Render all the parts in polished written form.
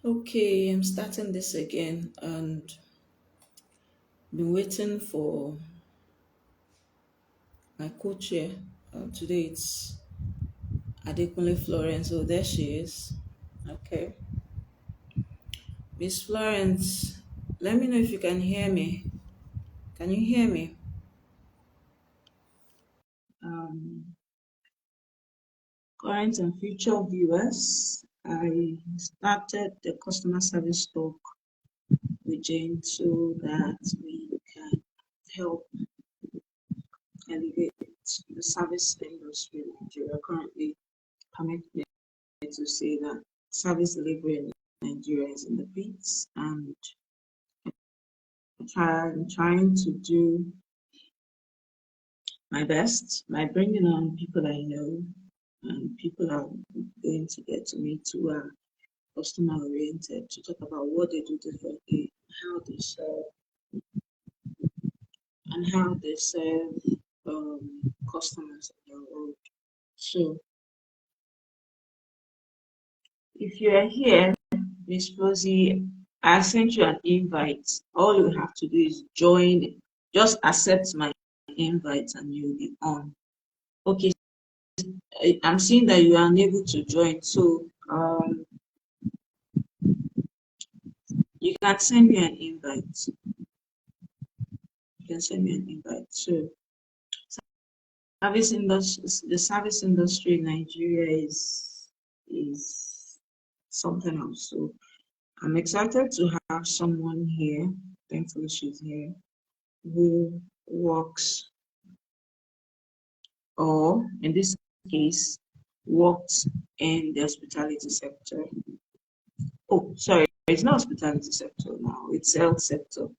Okay, I'm starting this again and been waiting for my coach here. Today it's Adekunle Florence. Oh, there she is. Okay. Miss Florence, let me know if you can hear me. Can you hear me? Um, Current and future viewers, I started the customer service talk with Jane so that we can help elevate the service industry in Nigeria. Currently, permit me to say that service delivery in Nigeria is in the pits, and I'm trying to do my best by bringing on people I know and people I'm going to get to meet who are customer oriented to talk about what they do differently, how they serve, and how they serve customers on their road. So if you are here, Miss Phlozie, I sent you an invite. All you have to do is join. Just accept my invite and you'll be on. Okay, I'm seeing that you are unable to join. So you can send me an invite. You can send me an invite. So the service industry in Nigeria is something else. So I'm excited to have someone here. Thankfully, she's here who works, or in this case, worked in the hospitality sector. Oh, sorry, it's not hospitality sector now, it's health sector.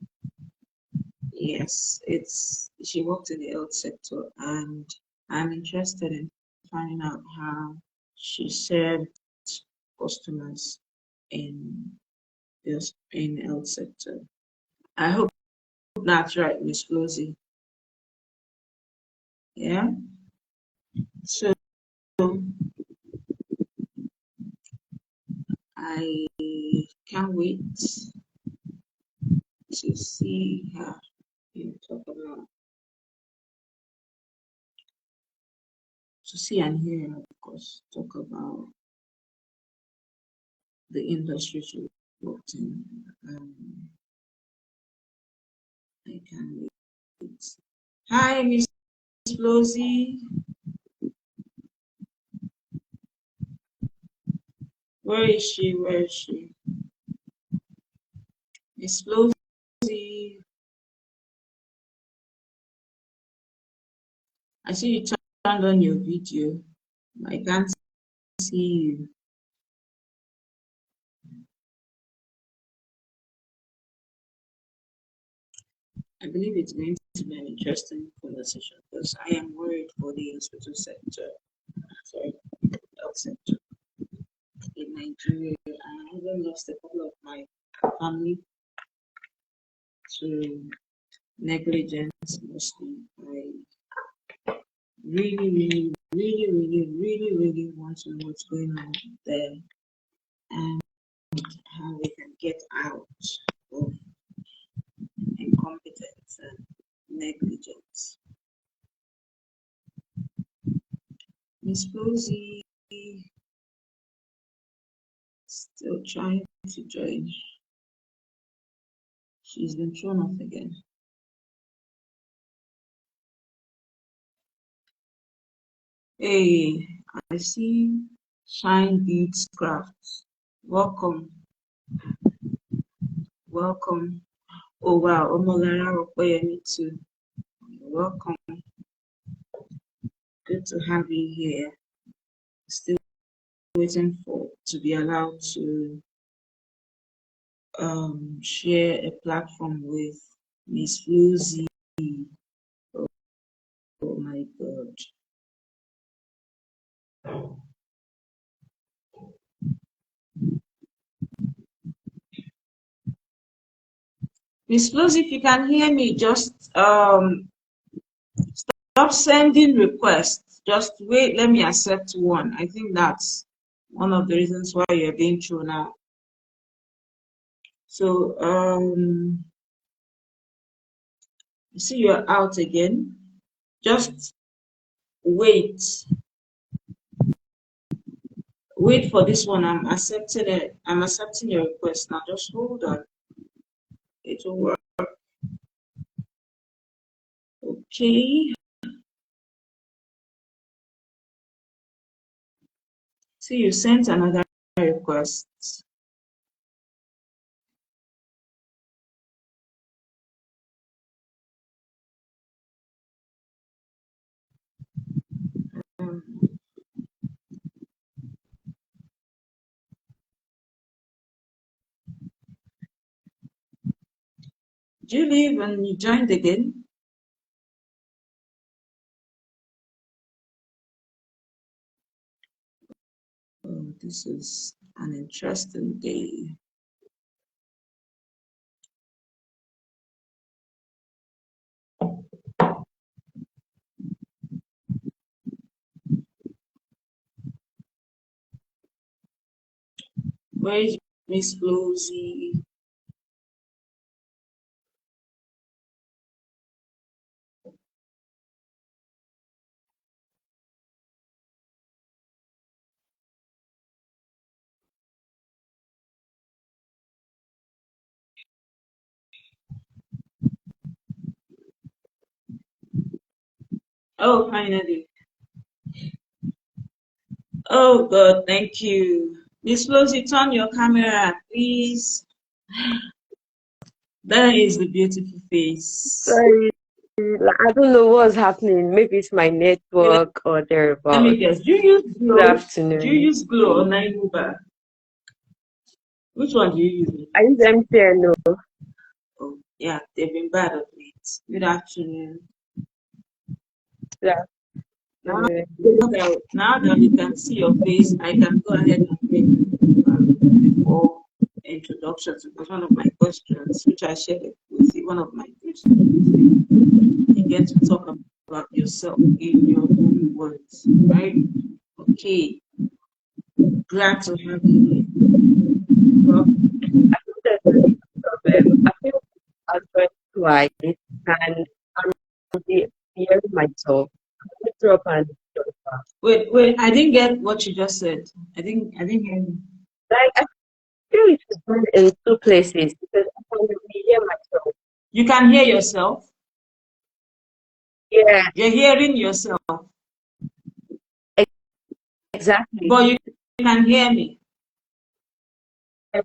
Yes, it's she worked in the health sector, and I'm interested in finding out how she served customers in this in the health sector. I hope that's right, Miss Flossie. Yeah. So I can't wait to see her talk about to see and hear her, of course, talk about the industry she worked in. I can't wait. Hi, Miss Flossie. Where is she? Where is she? Miss Flossie. I see you turned on your video. I can't see you. I believe it's going to be an interesting conversation because I am worried for the hospital sector, sorry, health sector in Nigeria. I even lost a couple of my family to negligence mostly. I really want to know what's going on there and how we can get out of incompetence and negligence. Miss Phlozie still trying to join. She's been thrown off again. Hey, I see Shine Beats Crafts. Welcome, welcome. Oh wow, Omolara Okoyemi too. Welcome. Good to have you here. Still waiting for to be allowed to share a platform with Miss Floozy. Oh, oh my God. Miss Floozy, if you can hear me, just stop sending requests. Just wait, let me accept one. I think that's one of the reasons why you're being thrown out. So I see you're out again. Just wait. Wait for this one. I'm accepting it. I'm accepting your request now. Just hold on. It will work. Okay. See, you sent another request. Um, do you leave and you joined again? Oh, this is an interesting day. Where is Miss Flowsy? Oh, finally. Oh, God, thank you. Miss Flowsy, turn your camera, please. That is the beautiful face. Sorry, I don't know what's happening. Maybe it's my Okay, network or let me thereabouts. guess. Do you use Good Glow? Do you afternoon. use Glow or Nine? Which one do you use? I use MTN. Oh, yeah, they've been bad of late. Good afternoon. Good Now, afternoon. now that we can see your face, I can go ahead and bring before introductions because one of my questions, which I shared with you, one of my questions, you get to talk about yourself in your own words, right? Okay, glad to have you here. Well, I think there's a little problem. I feel I've joined twice and I'm hearing myself. I drop and drop back. wait, I didn't get what you just said. I didn't hear you. Like, I feel it's been in two places because I can hear myself. You can hear yourself. Yeah, You're hearing yourself, exactly. but you can hear me. I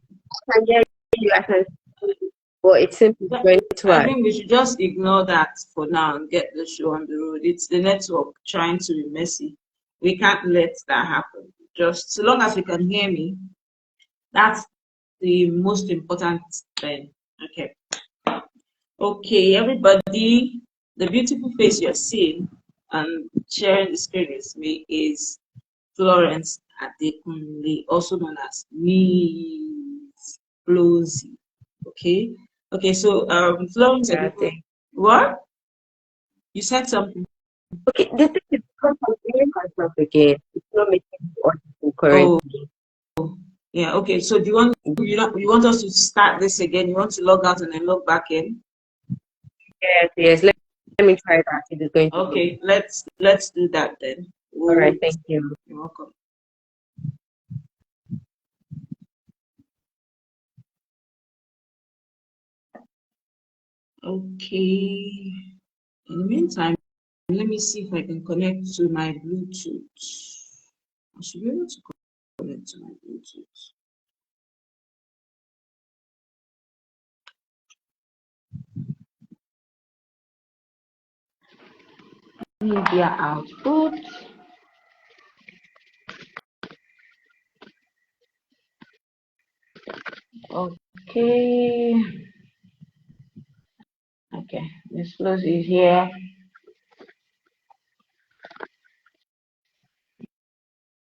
can hear you. I can see you. But it seems it's going I twice. think we should just ignore that for now and get the show on the road. It's the network trying to be messy. We can't let that happen. Just so long as you can hear me, that's the most important thing. Okay. Okay, everybody, the beautiful face you're seeing and sharing the screen with me is Florence Adekunle, also known as Miss Phlozie. Okay. Okay, so Florence Yeah, I Adekunle, think. what? You said something. Okay, the thing is, because I'm hearing myself again, it's not making me audible Oh, currently. yeah. Okay. So do you want us to start this again? You want to log out and then log back in? Yes, yes. Let me try that. It is going to work. Okay. Let's do that then. All right, We'll, thank you. you're welcome. Okay. In the meantime, let me see if I can connect to my Bluetooth. I should be able to connect to my Bluetooth. Media output. Okay. Okay. Miss Flowzie is here.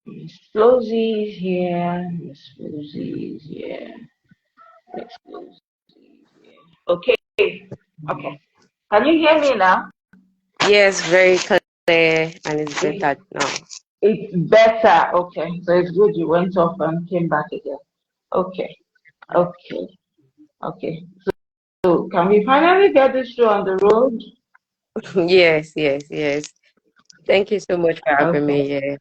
Miss Flowzie is here. Miss Flowzie is here. Miss Flowzie is here. Okay. Okay. Can you hear me now? Yes, very clear, and it's It, better now. it's better. Okay. So it's good you went off and came back again. Okay. Okay. Okay. So can we finally get this show on the road? Yes, yes, yes. Thank you so much for having Okay. me here.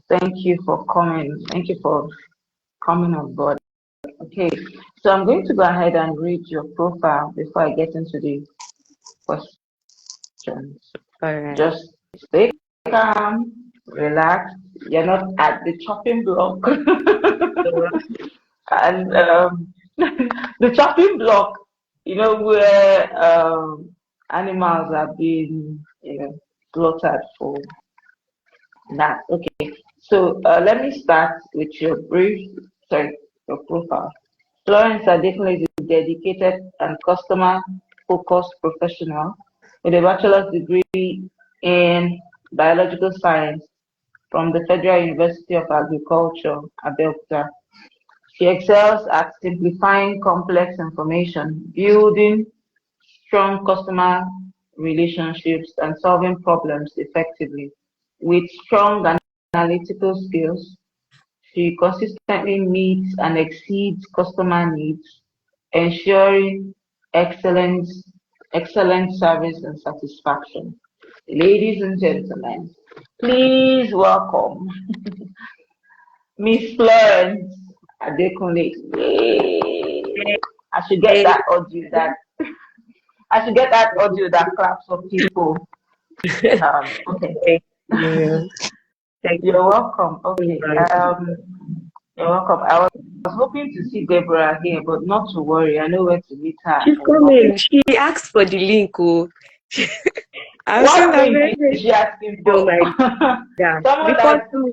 Thank you for coming. Thank you for coming on board. Okay. So I'm going to go ahead and read your profile before I get into the questions. All right. Just stay calm, relax. You're not at the chopping block. So, And the chopping block, where animals are being, slaughtered for that. Okay, so let me start with your profile. Florence Adekunle is a dedicated and customer-focused professional with a bachelor's degree in biological science from the Federal University of Agriculture, Abeokuta. She excels at simplifying complex information, building strong customer relationships, and solving problems effectively. With strong analytical skills, she consistently meets and exceeds customer needs, ensuring excellent, excellent service and satisfaction. Ladies and gentlemen, please welcome Miss Florence Adekunle. Yay! I should get hey, that audio that claps for people. Okay. thank you. Thank you You're welcome. for Okay. inviting. You're welcome. I was hoping to see Deborah here, but not to worry. I know where to meet her She's in coming. office. She asked for the link. Oh, I've seen What that link is message. she asking Oh for? my God. Someone Before that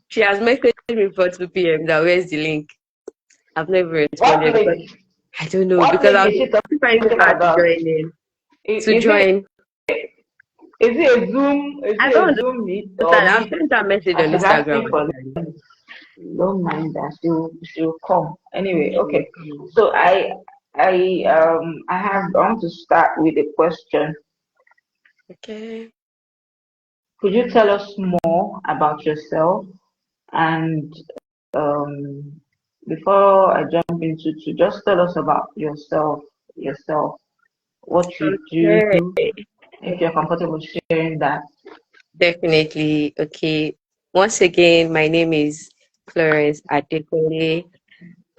she has messaged me for 2 p.m. That where's the link? I've never what responded because link? I don't know What because link I is was she finding it talking hard to about? join in. To Is it join, is it a Zoom? Is I it a don't Zoom meet or understand. I've meet? sent that message And on she's Instagram asking for actually. don't mind that she'll come anyway. She will Okay, come. so I want to start with a question. Okay. Could you tell us more about yourself? And um, before I jump into to just tell us about yourself, what you do, Okay. if you're comfortable sharing that. Definitely. Okay. Once again, my name is Florence Adekunle.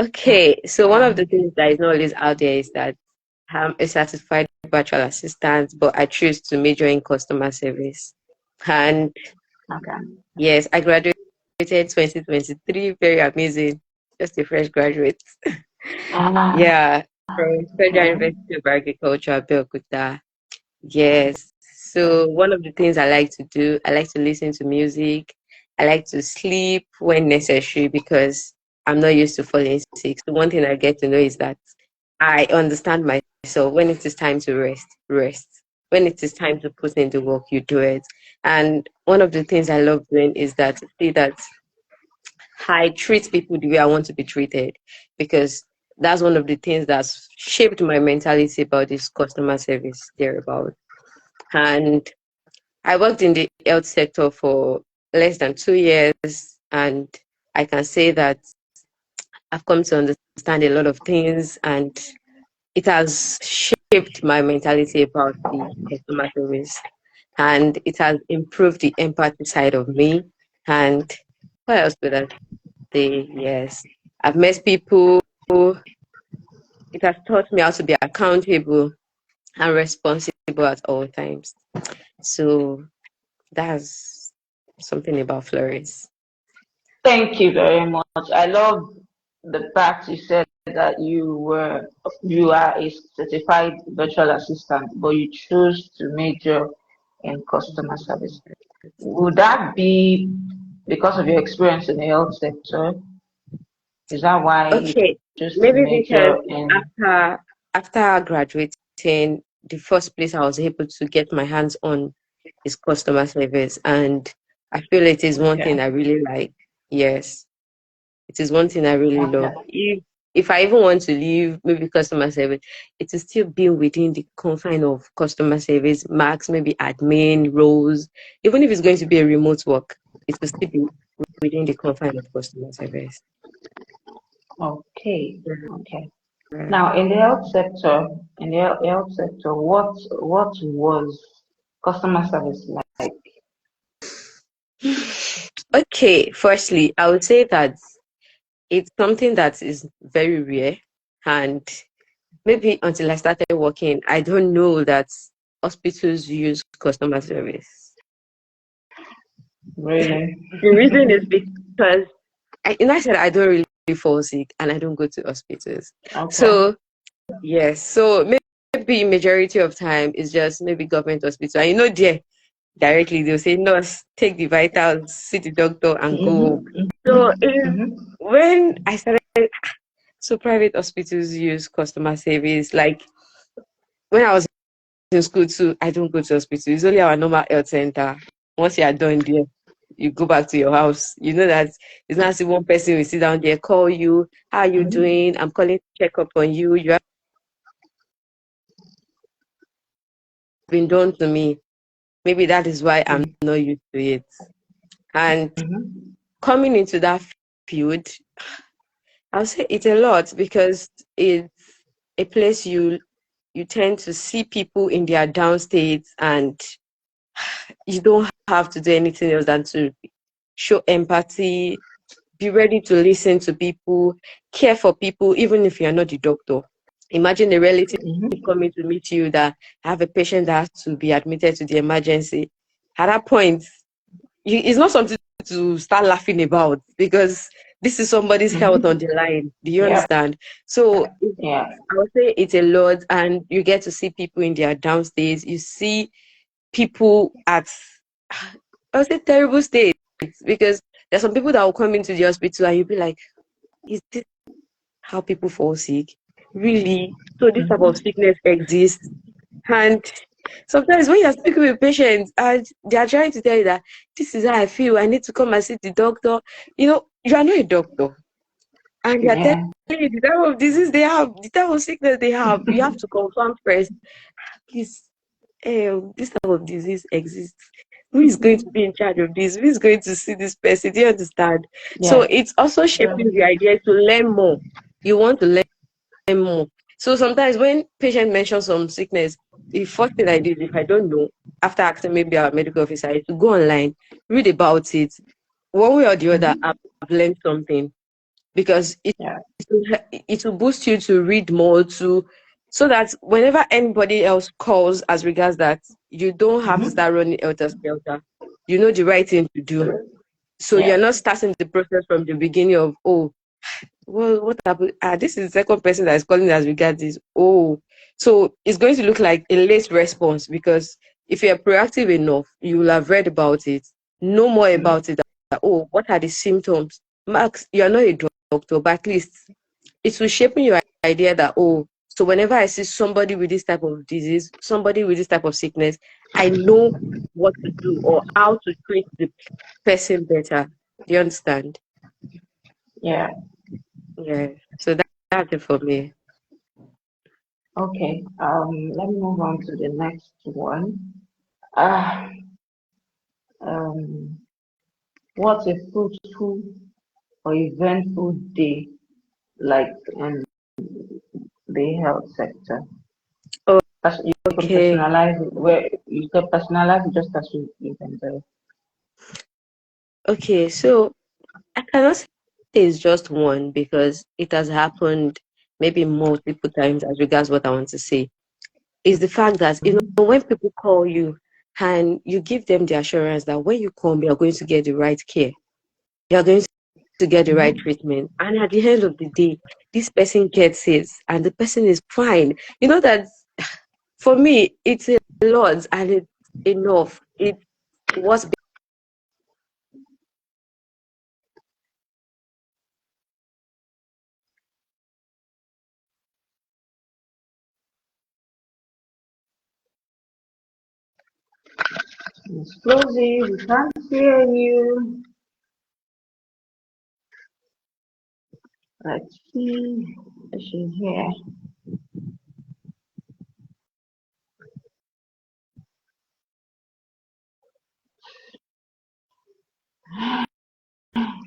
Okay. So one of the things that is not always out there is that I'm a certified virtual assistant, but I choose to major in customer service. And Okay. yes, I graduated 2023. Very amazing. Just a fresh graduate. Ah, Yeah, from Federal okay. University of Agriculture, Abeokuta. Yes. So one of the things I like to do, I like to listen to music. I like to sleep when necessary because I'm not used to falling sick. So one thing I get to know is that I understand myself. When it is time to rest, rest. When it is time to put in the work, you do it. And one of the things I love doing is that see that I treat people the way I want to be treated because that's one of the things that's shaped my mentality about this customer service thereabout. And I worked in the health sector for less than 2 years, and I can say that I've come to understand a lot of things, and it has shaped my mentality about the customer service, and it has improved the empathy side of me. And what else would I say? Yes, I've met people. It has taught me how to be accountable and responsible at all times. So that's something about Florence. Thank you very much. I love the fact you said that you are a certified virtual assistant, but you choose to major in customer service. Would that be because of your experience in the health sector? Is that why you Okay, choose to maybe because major in? after graduating, the first place I was able to get my hands on is customer service, and I feel it is one Okay. thing I really like. Yes, it is one thing I really Okay. love. If I even want to leave maybe customer service, it will still be within the confine of customer service, max maybe admin roles. Even if it's going to be a remote work, it will still be within the confine of customer service. Okay. Okay. Yeah. Now, in the health sector, what was customer service like? Okay, firstly, I would say that it's something that is very rare, and maybe until I started working, I don't know that hospitals use customer service. Really? The reason is because I said I don't really fall sick and I don't go to hospitals. Okay. So yes, so maybe majority of time is just maybe government hospital. And there directly they'll say, nurse, take the vitals, see the doctor and go home. Mm-hmm. So it is Mm-hmm. when I started, so private hospitals use customer service. Like when I was in school too, I don't go to hospital. It's only our normal health center. Once you are done there, you go back to your house. You know that it's not as if one person will sit down there, call you, how are you Mm-hmm. doing? I'm calling to check up on you. You have been done to me. Maybe that is why I'm not used to it. And Mm-hmm. coming into that field, I'll say it's a lot because it's a place you tend to see people in their down states, and you don't have to do anything else than to show empathy, be ready to listen to people, care for people, even if you're not the doctor. Imagine a relative Mm-hmm. coming to meet you that have a patient that has to be admitted to the emergency. At that point, it's not something to start laughing about because this is somebody's health on Mm-hmm. the line. Do you Yep. understand? So Yeah. I would say it's a lot, and you get to see people in their downstays. You see people at, I would say, terrible states because there's some people that will come into the hospital and you'll be like, is this how people fall sick? Really? So this type of Mm-hmm. sickness exists? And sometimes when you're speaking with patients and they are trying to tell you that this is how I feel, I need to come and see the doctor, you are not a doctor. And they're telling Yeah. you the type of disease they have, the type of sickness they have. You have to confirm first. Please, this type of disease exists. Who is going to be in charge of this? Who is going to see this person? Do you understand? So Yeah. it's also Yeah. shaping the idea to learn more. You want to learn more. So sometimes when patient mentions some sickness, the first thing I do is if I don't know, after asking maybe our medical officer, is to go online, read about it. One way or the other, Mm-hmm. I've learned something because Yeah. it will boost you to read more to so that whenever anybody else calls as regards that, you don't have to Mm-hmm. start running elter skelter. You know the right thing to do. So Yeah. you're not starting the process from the beginning of, oh, well, what happened? This is the second person that is calling as regards this. Oh, so it's going to look like a late response because if you're proactive enough, you will have read about it, know more Mm-hmm. about it. That, oh, what are the symptoms? Max, you're not a doctor, but at least it will shape your idea that, oh, so whenever I see somebody with this type of disease, somebody with this type of sickness, I know what to do or how to treat the person better. Do you understand? Yeah. Yeah. So that's it for me. Okay. Let me move on to the next one. Uh, um, what's a fruitful or eventful day like in the health sector? You can Okay. personalize it where you can personalize it just as you can do. Okay. So I cannot say it's just one because it has happened maybe multiple times as regards what I want to say. Is the fact that Mm-hmm. when people call you and you give them the assurance that when you come, you're going to get the right care, you're going to get the right Mm-hmm. treatment, and at the end of the day, this person gets it and the person is fine. You know that for me, it's a lot and it's enough. It was Miss Florence, we can't hear you. Let's see if she's here.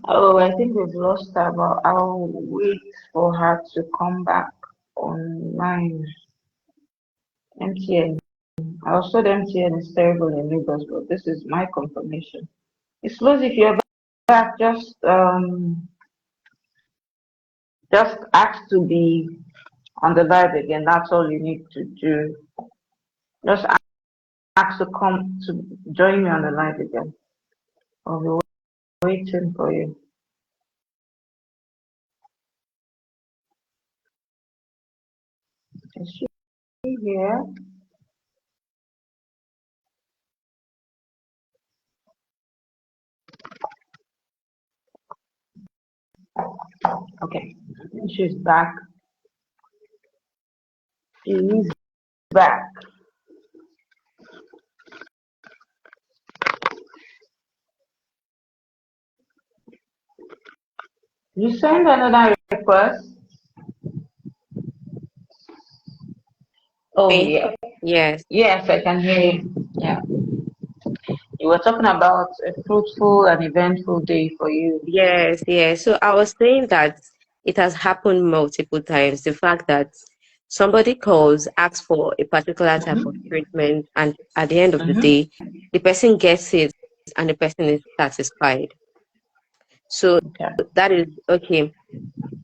Oh, I think we've lost her, but I'll wait for her to come back online. MTN. I was told MTN is terrible in Lagos, but this is my confirmation. It's Florence, if you're back, just ask to be on the live again. That's all you need to do. Just ask to come to join me on the live again. I'll be waiting for you. Is she here? Okay, she's back. She is back. You send another request? Oh, Me? yeah. Yes. Yes, I can hear you. Yeah. You were talking about a fruitful and eventful day for you. Yes, yes. So I was saying that it has happened multiple times. The fact that somebody calls, asks for a particular type of Mm-hmm. treatment, and at the end of the Mm-hmm. day, the person gets it and the person is satisfied. So Okay. that is okay.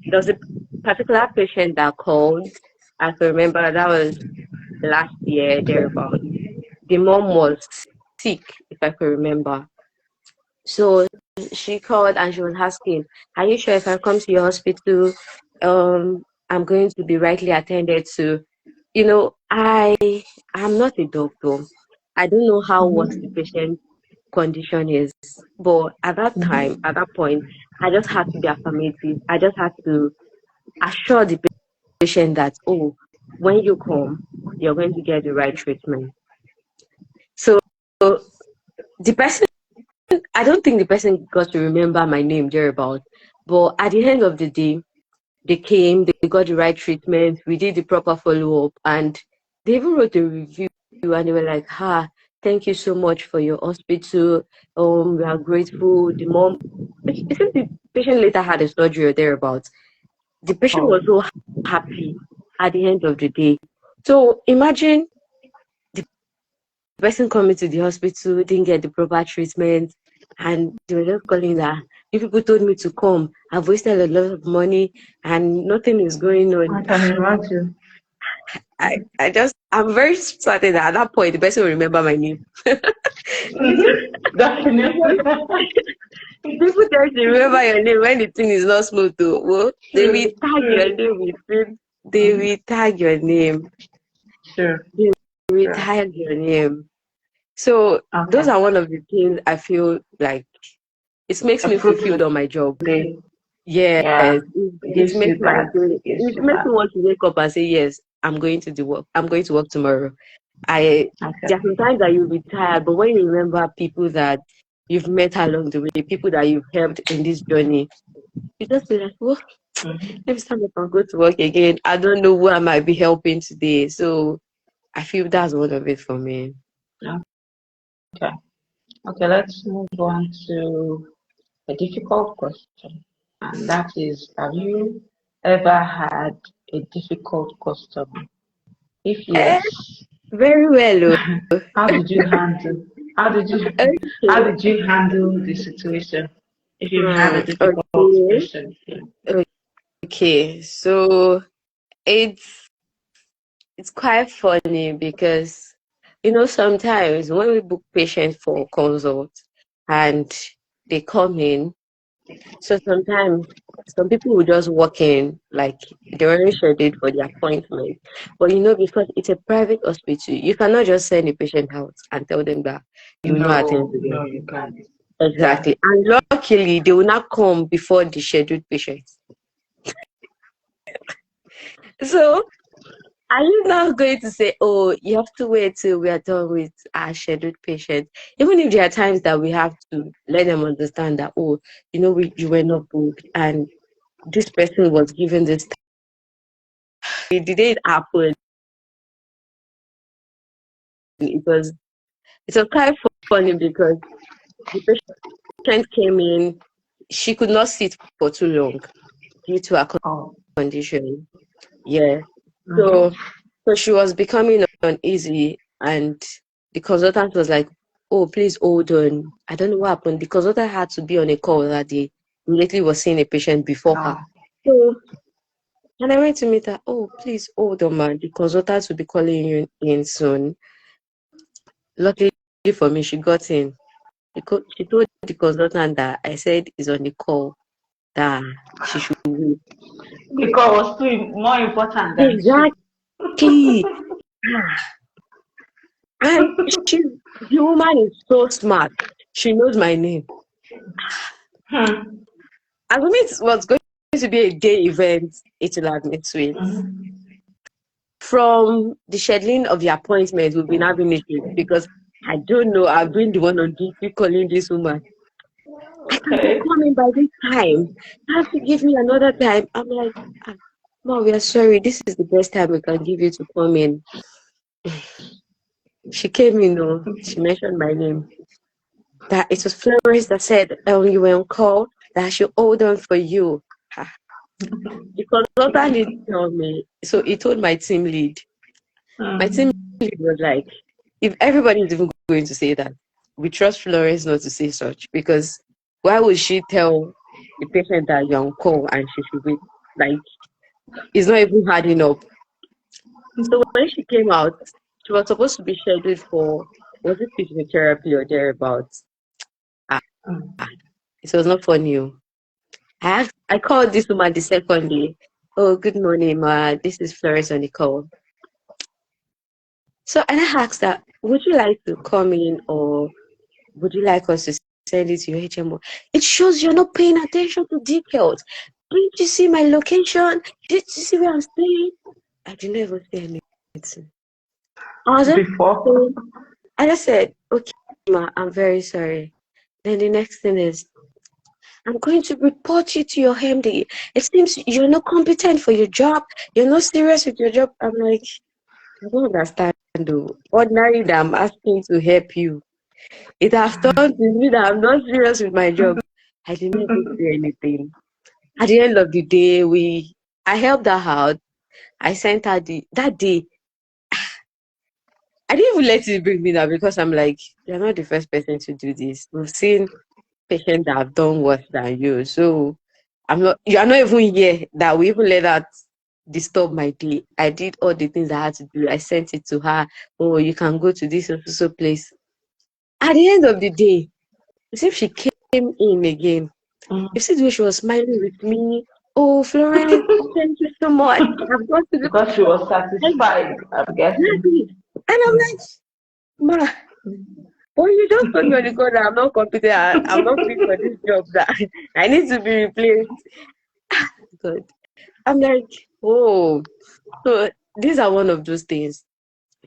There was a particular patient that called. I can remember that was last year, thereabout. The mom was sick, if I can remember. So she called and she was asking, "Are you sure if I come to your hospital, I'm going to be rightly attended to?" I'm not a doctor. I don't know how what the Mm-hmm. patient condition is, but at that time, Mm-hmm. at that point, I just had to be affirmative. I just had to assure the patient that, oh, when you come, you're going to get the right treatment. So the person, I don't think the person got to remember my name thereabout, but at the end of the day, they came, they got the right treatment, we did the proper follow up, and they even wrote a review and they were like, thank you so much for your hospital. We are grateful. The mom, I think the patient later had a surgery or thereabouts. The patient Oh, was so happy at the end of the day. So imagine the person coming to the hospital, didn't get the proper treatment, and they were just calling that, "You people told me to come. I've wasted a lot of money and nothing is going on." I can imagine. I'm very certain that at that point the person will remember my name. Mm-hmm. Definitely. People tend to remember your name when the thing is not smooth though. Well, they will True, tag your true. name with it. They Mm-hmm. will tag your name. Sure, They will sure. tag your name. So those Okay. are one of the things I feel like it makes A me fruitful fulfilled on my job. day. Yes, Yeah. It it gives you makes my that. day. It gives It you makes that. me want to wake up and say, yes, I'm going to do work. I'm going to work tomorrow. I Okay. There are sometimes that you'll be tired, but when you remember people that you've met along the way, people that you've helped in this journey, you just be like, well, Mm-hmm. let me stand up and go to work again. I don't know who I might be helping today. So I feel that's one of it for me. Okay. Okay, let's move on to a difficult question. And that is, have you ever had a difficult customer? If Eh, yes, very well. how did you handle how did you how Okay. did you handle the situation if you've had a difficult Okay. patient? Yeah. Okay. So it's it's quite funny because sometimes when we book patients for consult and they come in, so sometimes some people will just walk in like they already scheduled for the appointment. But because it's a private hospital, you cannot just send a patient out and tell them that you will not attend No, to them. no, you can't. Yeah. Exactly. And luckily they will not come before the scheduled patients. So are you now going to say, oh, you have to wait till we are done with our scheduled patients? Even if there are times that we have to let them understand that, oh, you were not booked and this person was given this time. It didn't happen. It was it was quite funny because the patient came in. she could not sit for too long due to her Oh. condition. Yeah. Mm-hmm. So she was becoming uneasy, and the consultant was like, "Oh, please hold on." I don't know what happened. The consultant had to be on a call that day. Immediately was seeing a patient before her. Ah. So, and I went to meet her. "Oh, please hold on, man. The consultant will be calling you in soon." Luckily for me, she got in. She told the consultant that I said is on the call, that she should wait. Because it was too more important than she. Exactly. And the woman is so smart. She knows my name. Hmm. I mean, it was going to be a day event. It will admit to it. Mm-hmm. From the scheduling of the appointment, we've been having issues because I don't know. I've been the one on duty calling this woman. I can't be Okay. coming by this time. You have to give me another time. I'm like, "Mom, we are sorry. This is the best time we can give you to come in." She came in, she mentioned my name. That it was Florence that said, you were on call, that I should hold on for you. The consultant didn't tell me. So he told my team lead. My team Mm-hmm. lead was like, if everybody is even going to say that, we trust Florence not to say such, because why would she tell the patient that you're on call and she should wait? Like, it's not even hard enough. So when she came out, she was supposed to be scheduled for, was it physiotherapy or thereabouts? Ah, it was not funny. I called this woman the second day. "Oh, good morning, ma. This is Florence on the call." So, and I asked her, "Would you like to come in, or would you like us to send it to your HMO?" "It shows you're not paying attention to details. Did you see my location? Did you see where I'm staying?" I didn't even say anything. I was just Before. saying, I just said, "Okay, ma, I'm very sorry." Then the next thing is, "I'm going to report you to your MD. It seems you're not competent for your job. You're not serious with your job." I'm like, I don't understand though. Ordinary that I'm asking to help you. It has turned to me that I'm not serious with my job. I didn't even say anything. At the end of the day, I helped her out. I sent her that day. I didn't even let it bring me down because I'm like, you're not the first person to do this. We've seen patients that have done worse than you. So you are not even here that we even let that disturb my day. I did all the things I had to do. I sent it to her. "Oh, you can go to this so place." At the end of the day, as if she came in again. You see the way she was smiling with me. "Oh, Florence, thank you so much. I've got to do Because she was satisfied, I'm guessing. exactly." And I'm like, "Ma, well, you just told me on the call that I'm not competent. I'm not fit for this job. That I need to be replaced." Good. I'm like, oh, so these are one of those things.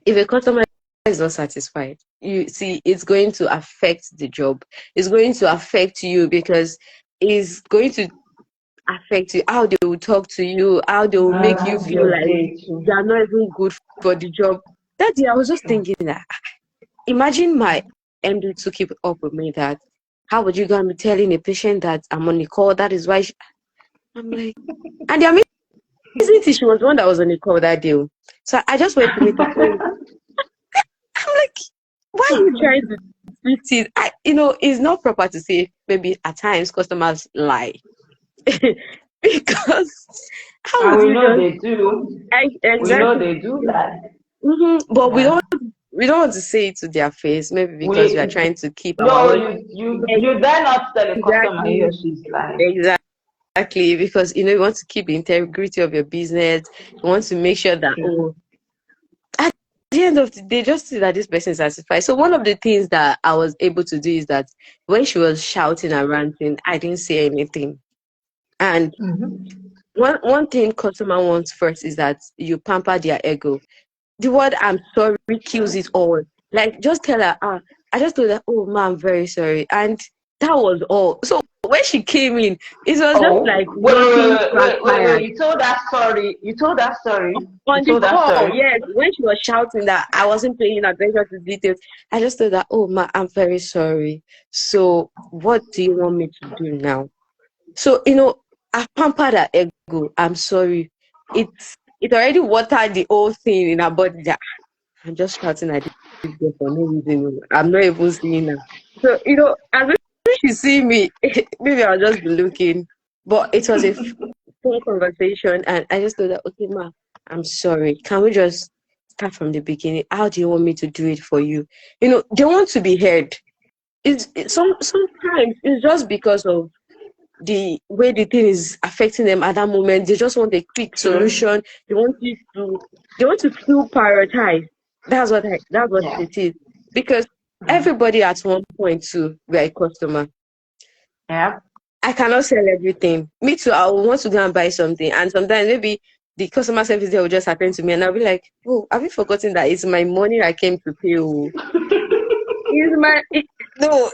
If a customer is not satisfied, you see, it's going to affect the job. It's going to affect you because it's going to affect you, how they will talk to you, how they will make you That's feel your like day too. you are not even good for the job. That day, I was just thinking that, imagine my MD took it up with me that, how would you go and be telling a patient that I'm on the call? That is why I'm like, and the isn't it? She was the one that was on the call that day. So I just went to meet her. I'm like, why are you trying to treat it? It's not proper to say maybe at times customers lie. Because how And would we you know just they do. We know exactly? they do that. But we Yeah. don't want to say it to their face, maybe because we are We trying to keep our no, own. you dare not tell a customer he Exactly. or she's lying. Exactly, because you want to keep the integrity of your business. You want to make sure that True. at the end of the day, just see that this person is satisfied. So one of the things that I was able to do is that when she was shouting and ranting, I didn't say anything. And Mm-hmm. one thing customer wants first is that you pamper their ego. The word "I'm sorry" kills it all. Like, just tell her, I just told her, "Oh, ma, I'm very sorry," and that was all. So when she came in, it was just Oh, like nothing wait. transpired. You told her sorry. You told her sorry. You On the told her call, sorry. yes, when she was shouting that I wasn't paying attention to details, I just told her, "Oh, ma, I'm very sorry. So what do you want me to do now?" So, I pampered her ego. I'm sorry. It already watered the whole thing in her body that I'm just shouting at this girl for no reason. I'm not even seeing her. So, as if she see me, maybe I'll just be looking. But it was a full conversation, and I just told her, okay, ma, I'm sorry. Can we just start from the beginning? How do you want me to do it for you? They want to be heard. Sometimes it's just because of the way the thing is affecting them at that moment. They just want a quick True. solution. They want to feel prioritized. That's what Yeah. it is. Because Mm. everybody at one point too, we're a customer. Yeah. I cannot sell everything. Me too, I will want to go and buy something. And sometimes maybe the customer service there will just attend to me and I'll be like, oh, have you forgotten that it's my money I came to pay? Oh? No,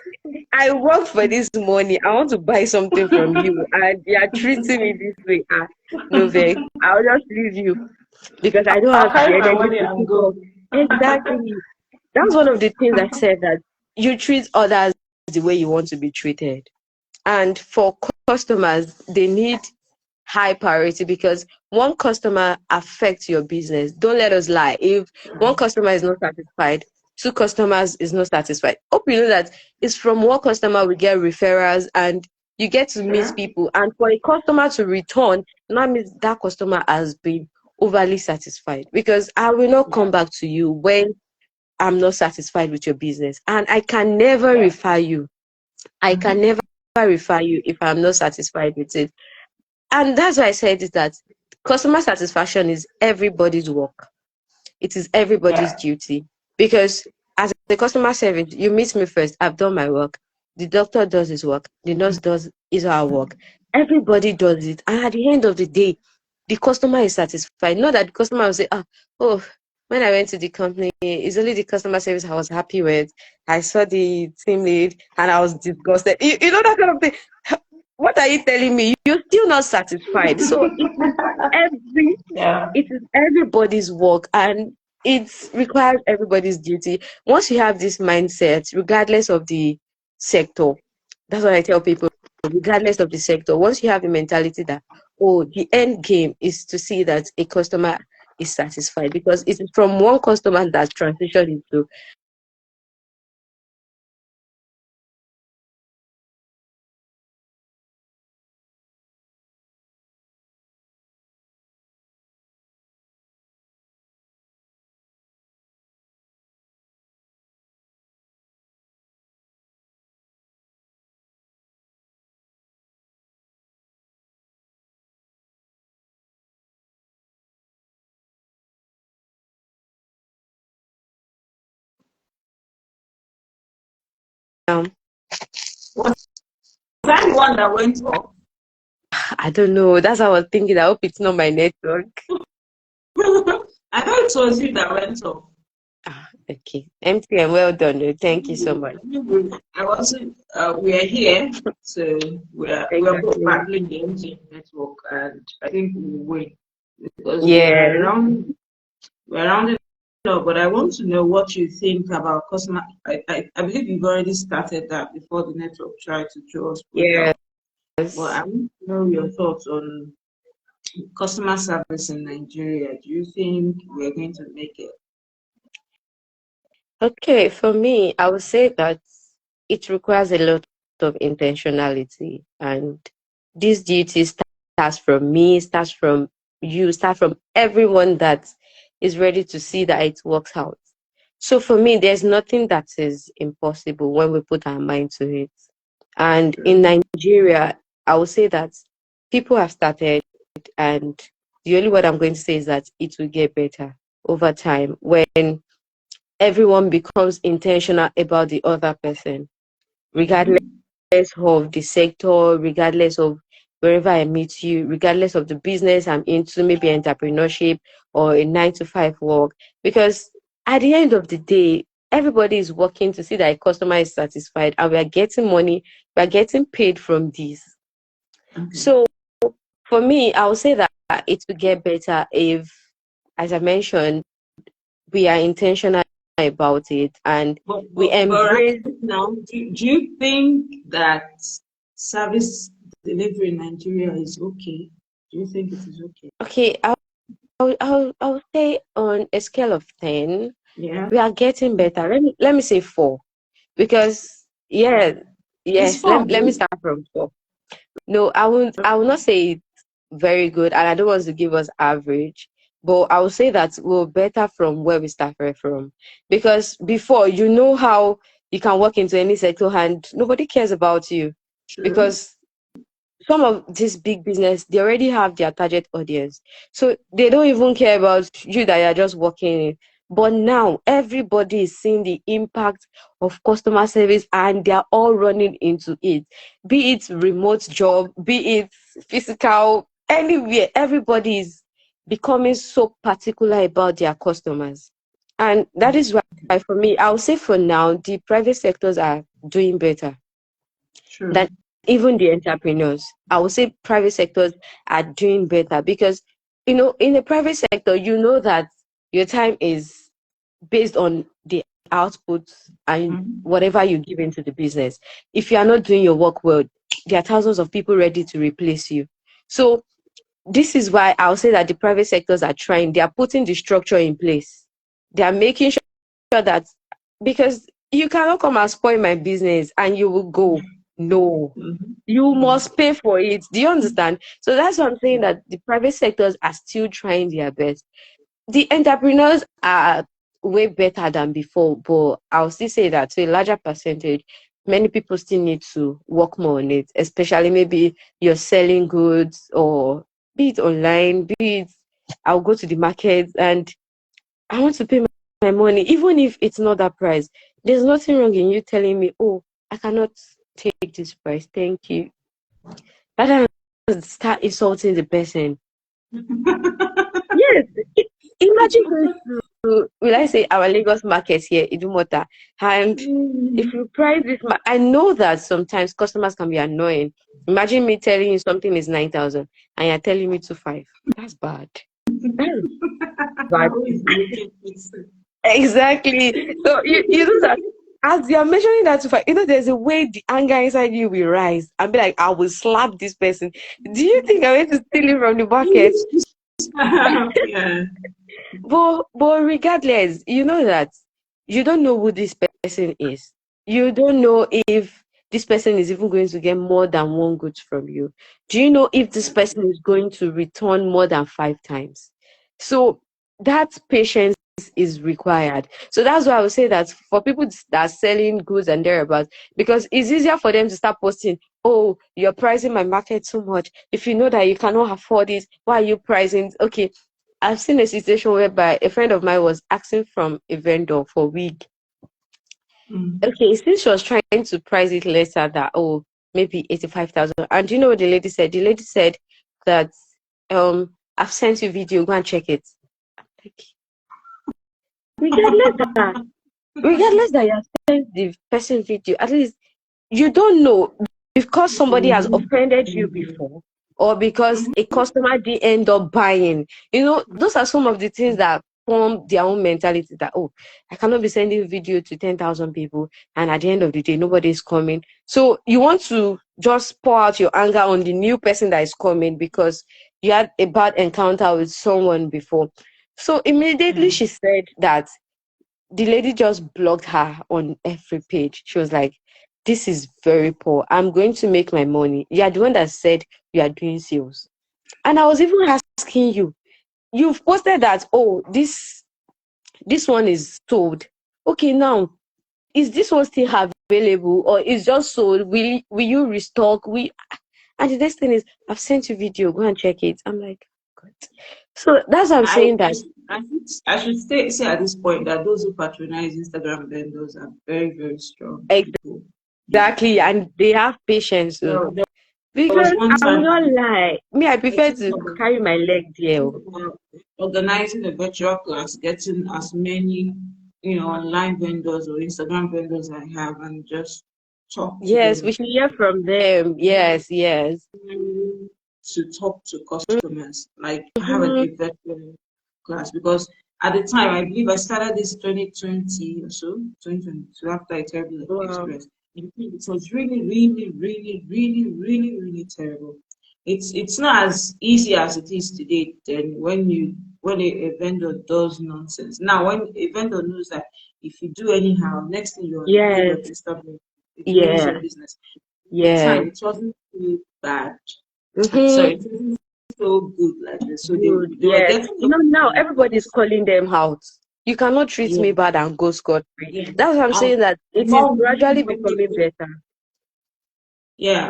I work for this money. I want to buy something from you, and you are treating me this way. No, Vex. I'll just leave you because I don't I'll have the carry my energy money to and keep go. up. Exactly. That's one of the things I said, that you treat others the way you want to be treated. And for customers, they need high priority because one customer affects your business. Don't let us lie. If one customer is not satisfied, two customers is not satisfied. Hope you know that it's from one customer we get referrals and you get to meet True. people. And for a customer to return, that means that customer has been overly satisfied because I will not Yeah. come back to you when I'm not satisfied with your business. And I can never Yeah. refer you. I can Mm-hmm. never refer you if I'm not satisfied with it. And that's why I said is that customer satisfaction is everybody's work. It is everybody's Yeah. duty. Because as a customer service, you meet me first. I've done my work. The doctor does his work. The nurse does his our work. Everybody does it. And at the end of the day, the customer is satisfied. Not that the customer will say, oh, when I went to the company, it's only the customer service I was happy with. I saw the team lead and I was disgusted. You know that kind of thing. What are you telling me? You're still not satisfied. So every Yeah. it is everybody's work and it requires everybody's duty. Once you have this mindset, regardless of the sector, that's what I tell people, regardless of the sector, once you have the mentality that, oh, the end game is to see that a customer is satisfied because it's from one customer that transition into um, Was that the one that went off? I don't know. That's how I was thinking. I hope it's not my network. I know it was you that went off. Okay. MTN, well done. Thank you so much. I wasn't. We are here, so we are both Exactly. battling the engine network, and I think we will win because Yes. we're rounding up. But I want to know what you think about customer. I believe you've already started that before the network tried to throw us both Yes. out. But I want to know your thoughts on customer service in Nigeria. Do you think we're going to make it? Okay, for me, I would say that it requires a lot of intentionality, and this duty starts from me, starts from you, starts from everyone that is ready to see that it works out. So for me, there's nothing that is impossible when we put our mind to it. And in True. Nigeria, I would say that people have started, and the only word I'm going to say is that it will get better over time when everyone becomes intentional about the other person, regardless Mm-hmm. of the sector, regardless of wherever I meet you, regardless of the business I'm into, maybe entrepreneurship or a 9 to 5 work. Because at the end of the day, everybody is working to see that a customer is satisfied and we are getting money, we are getting paid from this. Okay. So for me, I would say that it will get better if, as I mentioned, we are intentional about it and we But right embrace. now, do you think that service delivery in Nigeria is okay? Do you think it is okay? Okay, I'll say on a scale of 10, Yeah, we are getting better. Let me say 4. Because yeah, it's yes, fun, let me good. start from 4. No, I will not say it's very good, and I don't want to give us average, but I will say that we're better from where we started from. Because before, you know how you can walk into any sector and nobody cares about you. True. Because some of this big business, they already have their target audience, so they don't even care about you that you're just working in. But now everybody is seeing the impact of customer service, and they're all running into it, be it remote job, be it physical, anywhere. Everybody is becoming so particular about their customers, and that is why for me, I'll say for now the private sectors are doing better True. than even the entrepreneurs. I would say private sectors are doing better because, in the private sector, you know that your time is based on the output and Mhm. whatever you give into the business. If you are not doing your work well, there are thousands of people ready to replace you. So this is why I'll say that the private sectors are trying, they are putting the structure in place. They are making sure that, because you cannot come and spoil my business and you will go. No, Mhm. you Mhm. must pay for it. Do you understand? So that's what I'm saying, that the private sectors are still trying their best. The entrepreneurs are way better than before, but I'll still say that to a larger percentage, many people still need to work more on it, especially maybe you're selling goods, or be it online, be it I'll go to the market and I want to pay my money, even if it's not that price. There's nothing wrong in you telling me, oh, I cannot take this price. Thank you. Rather than start insulting the person. Yes. Imagine going to, will I say, our Lagos market here, Idumota, and if Mm. you price this, I know that sometimes customers can be annoying. Imagine me telling you something is 9,000 and you're telling me 25. That's bad. That's bad. How is the wicked person? Exactly. So you know that as you're measuring that to five, there's a way the anger inside you will rise and be like, I will slap this person. Do you think I'm going to steal it from the market? Yeah. But regardless, you know that you don't know who this person is. You don't know if this person is even going to get more than one goods from you. Do you know if this person is going to return more than 5 times? So that patience is required. So that's why I would say that for people that are selling goods and thereabouts, because it's easier for them to start posting, oh, you're pricing my market too much. If you know that you cannot afford it, why are you pricing? Okay, I've seen a situation whereby a friend of mine was asking from a vendor for wig. Mm. Okay, since she was trying to price it lesser, that, oh, maybe 85,000. And do you know what the lady said? The lady said that, I've sent you video, go and check it. Like, regardless that regardless that you have sent the person video, at least you don't know, because somebody has Mhm. offended you Mhm. before, or because a customer did end up buying. Those are some of the things that form their own mentality, that, oh, I cannot be sending video to 10,000 people and at the end of the day nobody is coming. So you want to just pour out your anger on the new person that is coming because you had a bad encounter with someone before. So immediately Mm. she said that the lady just blocked her on every page. She was like, this is very poor. I'm going to make my money. You are the one that said you are doing sales. And I was even asking you, you've posted that, oh, this one is sold. Okay, now, is this one still available or is just sold? Will you restock? And the next thing is, I've sent you video, go and check it. I'm like, God. So that's what I'm I, saying, I, that I should say at this point that those who patronize Instagram vendors are very, very strong people. Yeah. exactly, and they have patience. So There was because one I will time not lie. Me, I I prefer think to about carry my leg I there. think about organizing a virtual class, getting as many, online vendors or Instagram vendors I have and just talk to Yes, we them should hear from them. Yes, yes. to talk to customers. Like I have Mhm. a virtual class because at the time I believe I started this 2020 or so, 2022 after a terrible Wow. experience. It was really, really, really, really, really, really terrible. It's not as easy as it is today. Then when a vendor does nonsense. Now when a vendor knows that if you do anyhow, next thing you're on the verge of Yes, establishing, it ruins your yeah, business. The yeah. time it wasn't too bad. So Mm-hmm. it wasn't so good like this. So Good, they were yes. getting You the know, now money everybody's because calling them out. You cannot treat yeah, me bad and go scot-free. yeah. That's what I'm And saying, that it is gradually becoming better.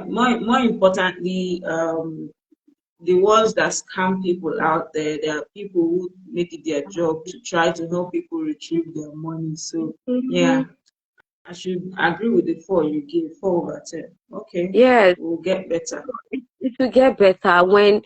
more importantly, the ones that scam people out there, there are people who make it their job to try to help people retrieve their money. So Hmm. yeah, I should agree with the 4 you gave, 4/10. Okay, Yes, we'll get better. it will get better when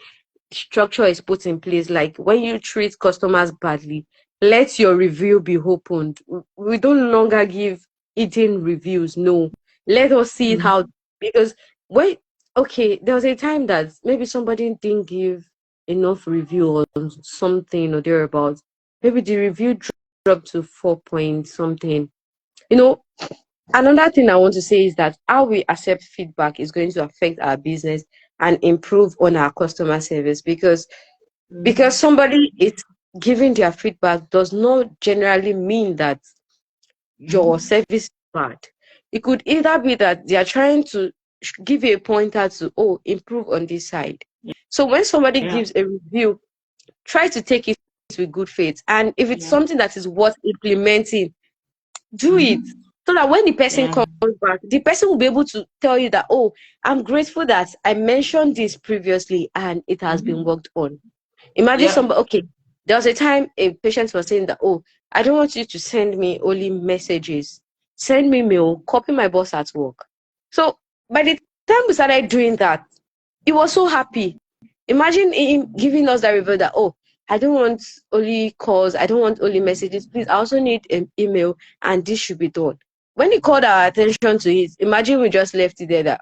structure is put in place. Like when you treat customers badly, let your review be opened. We don't longer give hidden reviews. No, let us see it Mhm. how, because when, okay, there was a time that maybe somebody didn't give enough review on something or thereabouts. Maybe the review dropped to 4 point something. You know, another thing I want to say is that how we accept feedback is going to affect our business and improve on our customer service, because Mhm. somebody is giving their feedback does not generally mean that your Mhm. service is bad. It could either be that they are trying to give you a pointer to, oh, improve on this side. So when somebody Yeah, gives a review, try to take it with good faith. And if it's yeah. something that is worth implementing, do it, Mhm. so that when the person Yeah. comes back, the person will be able to tell you that, oh, I'm grateful that I mentioned this previously and it has been Mhm. worked on. Imagine Yep. somebody, okay, there was a time a patient was saying that, oh, I don't want you to send me only messages, send me mail, copy my boss at work. So by the time we started doing that, he was so happy. Imagine him giving us that review that, oh, I don't want only calls, I don't want only messages. Please, I also need an email, and this should be done. When he called our attention to it, imagine we just left it there that,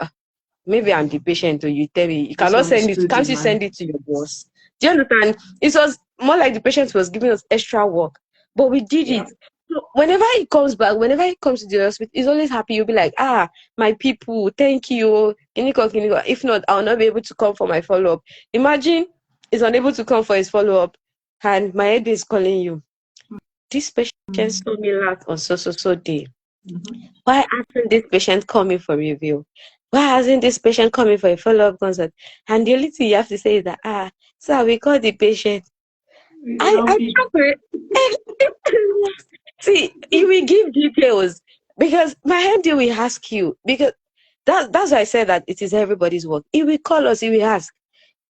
maybe I'm the patient, or you tell me you cannot send it. Misunderstood the Can't you man. send it to your boss? Do you understand? It was more like the patient was giving us extra work, but we did Yeah. it. So whenever he comes back, whenever he comes to the hospital, he's always happy. You'll be like, ah, my people, thank you. Can you come? Can you go? If not, I'll not be able to come for my follow up. Imagine he's unable to come for his follow up, and my head is calling you. This patient Mhm. saw me last on so day. Mhm. Why hasn't this patient coming for review? Why hasn't this patient coming for a follow-up consult? And the only thing you have to say is that, sir, we call the patient. We I help you. can't see, you will give details, because my MD will ask you, because that's why I said that it is everybody's work. He will call us, he will ask.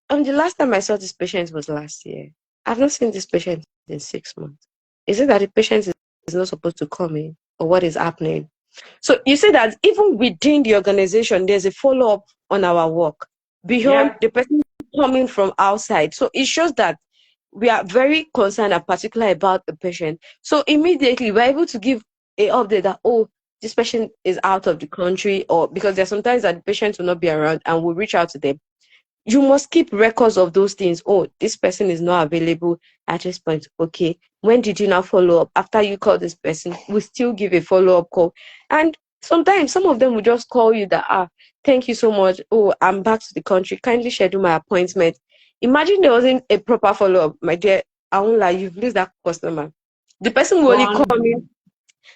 The last time I saw this patient was last year. I've not seen this patient in 6 months. Is it that the patient is not supposed to come in, or what is happening? So you see that even within the organization, there's a follow up on our work beyond Yep. the person coming from outside. So it shows that we are very concerned and particular about the patient. So immediately we're able to give a update that, oh, this patient is out of the country, or because there's sometimes that the patient will not be around, and we'll reach out to them. You must keep records of those things. Oh, this person is not available at this point. Okay, when did you now follow up? After you call this person, we still give a follow-up call. And sometimes some of them will just call you that, thank you so much. Oh, I'm back to the country. Kindly schedule my appointment. Imagine there wasn't a proper follow-up, my dear. I won't lie, you've lose that customer. The person will only Gone. call me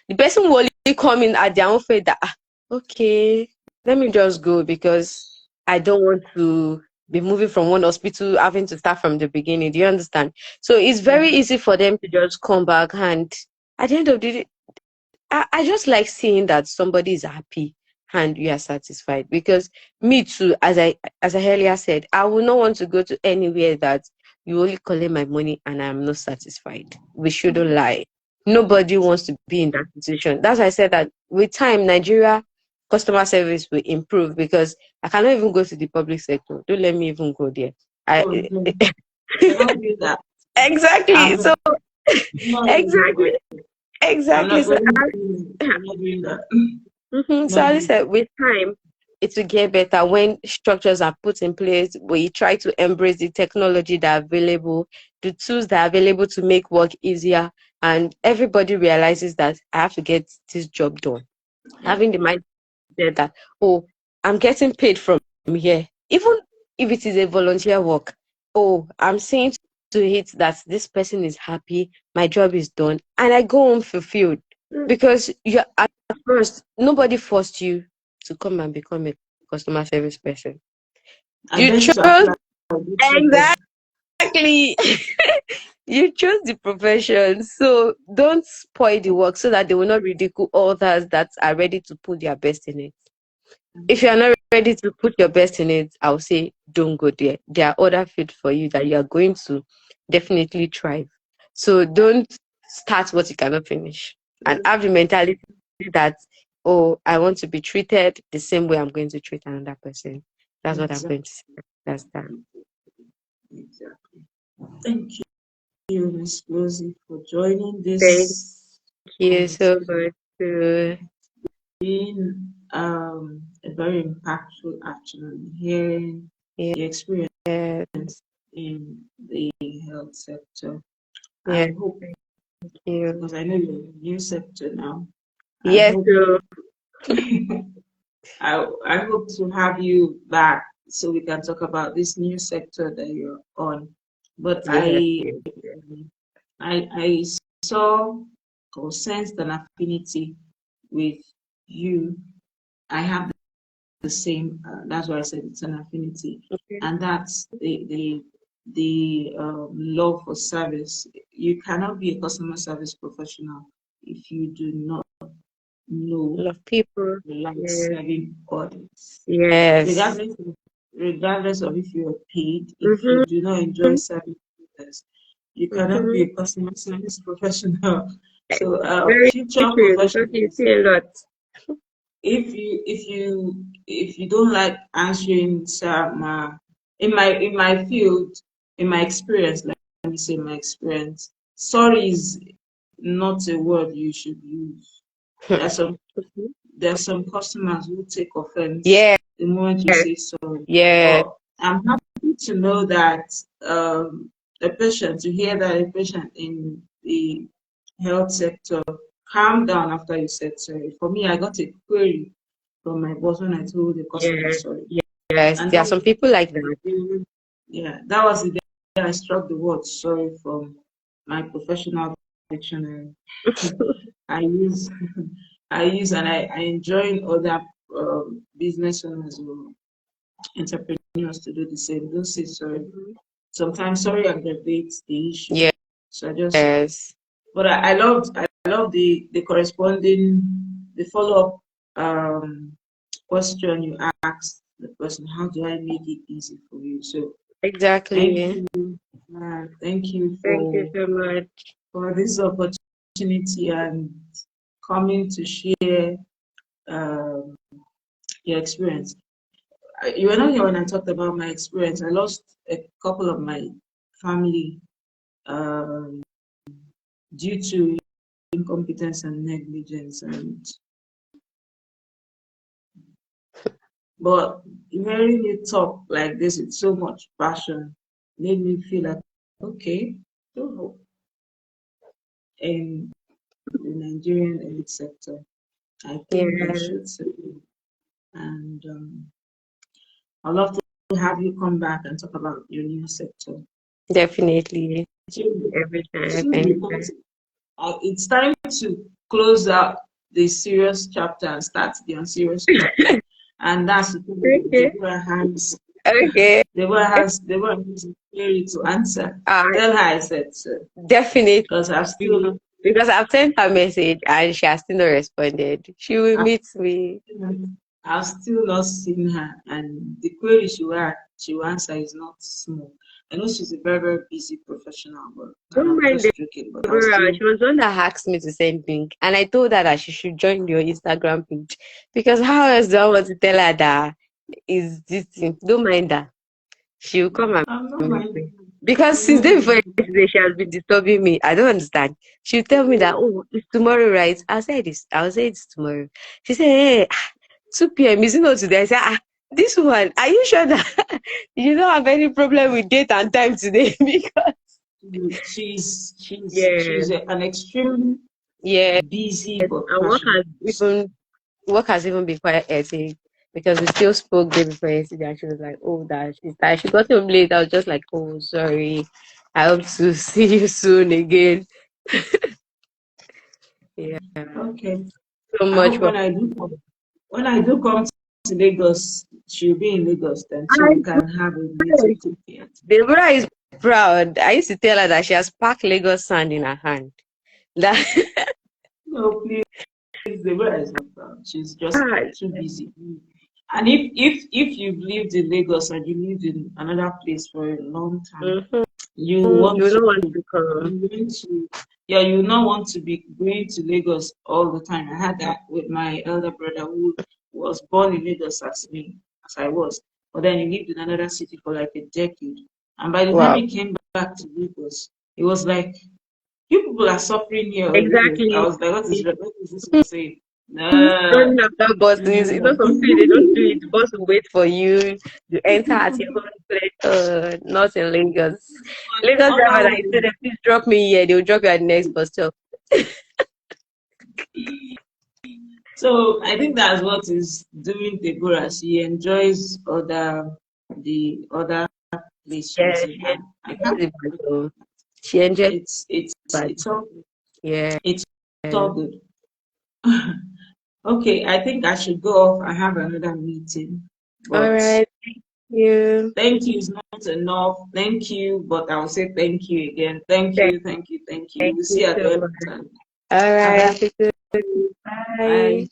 the person will only come in at their own faith that, okay, let me just go, because I don't want to be moving from one hospital having to start from the beginning. Do you understand? So it's Yeah. very easy for them to just come back, and at the end of the day, I just like seeing that somebody is happy and you are satisfied, because me too, as I earlier said, I will not want to go to anywhere that you only collect my money and I'm not satisfied. We shouldn't lie. Nobody wants to be in that situation. That's why I said that with time, Nigeria customer service will improve, because I cannot even go to the public sector. Don't let me even go there. I Oh, no. Cannot do that. exactly. I'm So not even exactly, going. I'm exactly. not So going to. I'm not doing that. So Not as I doing said, with time, it will get better when structures are put in place. We try to embrace the technology that are available, the tools that are available to make work easier, and everybody realizes that I have to get this job done. that. Having the mind said that, oh, I'm getting paid from here. Even if it is a volunteer work, oh, I'm seeing to it that this person is happy, my job is done, and I go home fulfilled. Because you at first nobody forced you to come and become a customer service person. And You then to chose apply for them. exactly you chose the profession. So don't spoil the work so that they will not ridicule others that are ready to put their best in it. If you are not ready to put your best in it, I'll say don't go there. There are other fields for you that you are going to definitely thrive. So don't start what you cannot finish. And have the mentality that, oh, I want to be treated the same way I'm going to treat another person. That's what I'm Exactly. going to say. That's that. Exactly. Thank you, Miss Phlozie, for joining Thank this you so conversation. much. Too. Being a very impactful afternoon, hearing Yeah. the experience Yes. in the health sector. Yeah. I hope, Thank you. because I know you're in a new sector now, I Yes. hope So, I hope to have you back so we can talk about this new sector that you're on. But yes. I saw or sensed an affinity with you. I have the same. That's why I said it's an affinity, Okay. and that's the love for service. You cannot be a customer service professional if you do not know Love people. like Yes. serving others, Yes. regardless of, regardless of if you are paid. If you Mm-hmm. do not enjoy serving others, you cannot be Mm-hmm. a customer service professional. So, Very future true because you professionals, see a lot. if you don't like answering some in my field, in my experience, let me say my experience, sorry is not a word you should use. There are some there are some customers who take offense Yes. the moment you say sorry. Yes. But I'm happy to know that a patient, to hear that a patient in the health sector calmed down after you said sorry. For me, I got a query from my boss when I told the customer Yes. sorry. Yes. And There are that some was people like that. yeah, that was the day I struck the word sorry from my professional dictionary. I use and I enjoin other business owners or entrepreneurs to do the same. Don't say sorry. Sometimes sorry aggravates the issue. So I just, Yes. but I love the corresponding, the follow up question you asked the person. How do I make it easy for you? So thank Exactly. you, thank you Thank you so much. for this opportunity and coming to share um, your experience. You were not here when I talked about my experience. I lost a couple of my family um, due to incompetence and negligence, and but hearing you talk like this with so much passion made me feel like okay, still hope in the Nigerian elite sector. I think I Yeah. should say, and I'd love to have you come back and talk about your new sector. Definitely. Soon, Every time. soon Anytime. because it's time to close out the serious chapter and start the unserious chapter. And that's the thing that Okay. Okay. Deborah has a query to answer. Uh, Tell her I said so. Definitely. Because Because I've sent her message and she has still not responded. She will I've, meet me. I've still not seen her, and the query she will answer is not small. I know she's a very, very busy professional, but and Don't I'm mind just joking, but I'll Deborah. still She was the one that asked me to send link, and I told her that she should join your Instagram page. Because how else do I want to tell her that is this thing? Don't mind her. She will come and I'm not meet minding. me. Because I'm since not day before minding. yesterday, she has been disturbing me. I don't understand. She'll tell me that, oh, it's tomorrow, right? I'll say this. I'll say it's tomorrow. She said, hey, 2 p.m. Is it not today? I said, this one, are you sure that you don't have any problem with date and time today? Because, She's yeah, an extremely yeah. busy Her but work passionate has person. even work has even been quite hectic because we still spoke day before yesterday, and she was like, "Oh, that she's tired." She got home late. I was just like, "Oh, sorry. I hope to see you soon again." Yeah, Okay. so I much hope for. when I do come to Lagos, she'll be in Lagos then, so I we can have a little swear, quick yet. Deborah is proud. I used to tell her that she has packed Lagos sand in her hand. That No, please, Deborah is not proud. She's just ah, too busy. And if you've lived in Lagos and you lived in another place for a long time, mhm. you You want don't want to come. you want to yeah, you not want to be going to Lagos all the time. I had that with my elder brother who was born in Lagos as me, as I was. But then he lived in another city for like a decade. And by the time Wow. he came back to Lagos, it was like, you people are suffering here already. I Exactly. was like, what is this one saying? Nah, Running after buses, no. some people they don't do it. The bus will wait for you. You enter at your own place. Not in Lagos. Lagos driver, Other that you say, them, please drop me here. They'll drop you at the next bus stop. So I think that's what is doing Deborah. She enjoys the other place Yeah, she's in, she and I can't. enjoys it, but, she enjoys It's it's it. it's all Yeah. it's all good. Okay, I think I should go off. I have another meeting, All but right. Thank you. thank you is not enough. Thank you, but I'll say thank you again. Thank Thank, you, thank you, thank you. thank We'll see you you at so the much. end. All Have right. a Happy to. bye. Bye.